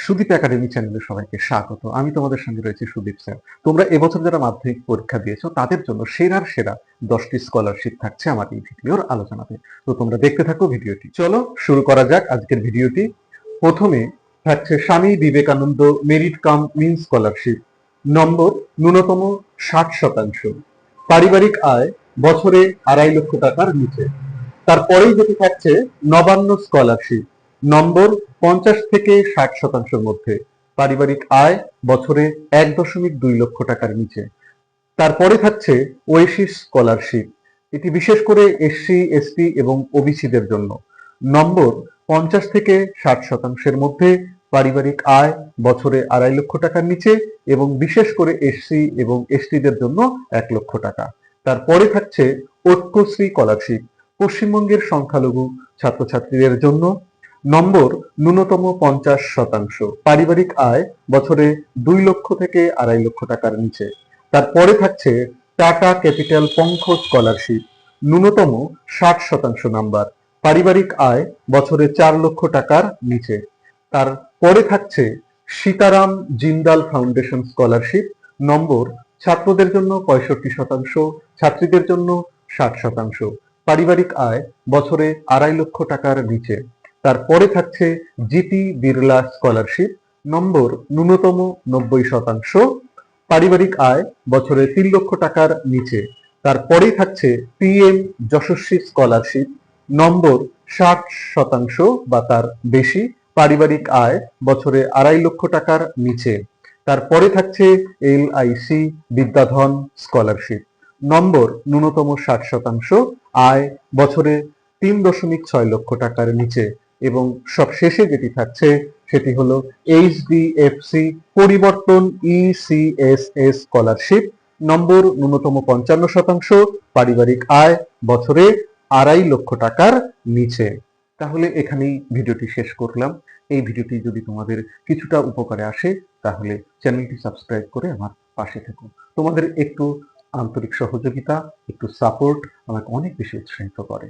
Sudip academy চ্যানেলে সবাইকে স্বাগত। আমি তোমাদের সঙ্গে রয়েছি সুদীপ স্যার। তোমরা এবছর যারা মাধ্যমিক পরীক্ষা দিয়েছো তাদের জন্য সেরার সেরা 10টি স্কলারশিপ থাকছে আমার এই ভিডিওর আলোচনাতে। তো তোমরা দেখতে থাকো ভিডিওটি। চলো শুরু করা যাক আজকের ভিডিওটি। প্রথমে থাকছে Swami Vivekananda merit cum means scholarship. নম্বর ন্যূনতম 60%। পারিবারিক আয় বছরে 2.5 লক্ষ টাকার নিচে। তারপরেই যেটি থাকছে নবান্ন স্কলারশিপ। নম্বর 50 থেকে 60%-র মধ্যে। পারিবারিক আয় বছরে 1.2 লক্ষ টাকার নিচে। তারপরে থাকছে ওয়েসিস স্কলারশিপ। এটি বিশেষ করে এসসি, এসটি এবং ওবিসিদের জন্য। নম্বর 50 থেকে 60%-এর মধ্যে। পারিবারিক আয় বছরে 2.5 লক্ষ টাকার নিচে এবং বিশেষ করে এসসি এবং এসটিদের জন্য 1 লক্ষ টাকা। তারপরে থাকছে ঐক্যশ্রী স্কলারশিপ, পশ্চিমবঙ্গের সংখ্যালঘু ছাত্রছাত্রীদের জন্য। নম্বর ন্যূনতম 50%। পারিবারিক আয় বছরে 2 লক্ষ থেকে 2.5 লক্ষ টাকার নিচে। তারপরে থাকছে টাটা ক্যাপিটাল পঙ্খ স্কলারশিপ। ন্যূনতম 60% নাম্বার। পারিবারিক আয় বছরে 4 লক্ষ টাকার নিচে। তারপরে থাকছে সীতারাম জিন্দাল ফাউন্ডেশন স্কলারশিপ। নম্বর ছাত্রদের জন্য 65%, ছাত্রীদের জন্য 60%। পারিবারিক আয় বছরে 2.5 লক্ষ টাকার নিচে। তারপরে থাকছে জিটি বিড়লা স্কলারশিপ। নম্বর ন্যূনতম 90%, পারিবারিক আয় বছরে 3 লক্ষ টাকার নিচে। তারপরেই থাকছে পিএম যশস্বী স্কলারশিপ। নম্বর 60% বা তার বেশি, পারিবারিক আয় বছরে 2.5 লক্ষ টাকার নিচে। তারপরে থাকছে এলআইসি বিদ্যাধন স্কলারশিপ। নম্বর ন্যূনতম 60%, আয় বছরে 3.6 লক্ষ টাকার নিচে। এবং সবশেষে যেটি থাকছে সেটি হলো এইচডিএফসি পরিবর্তন ইসিএসএস স্কলারশিপ। নম্বর ন্যূনতম 55%, পারিবারিক আয় বছরে 2.5 লক্ষ টাকার নিচে। তাহলে এখানেই ভিডিওটি শেষ করলাম। এই ভিডিওটি যদি তোমাদের কিছুটা উপকারে আসে তাহলে চ্যানেলটি সাবস্ক্রাইব করে আমার পাশে থেকো। তোমাদের একটু আন্তরিক সহযোগিতা, একটু সাপোর্ট আমাকে অনেক বেশি উৎসাহিত করে।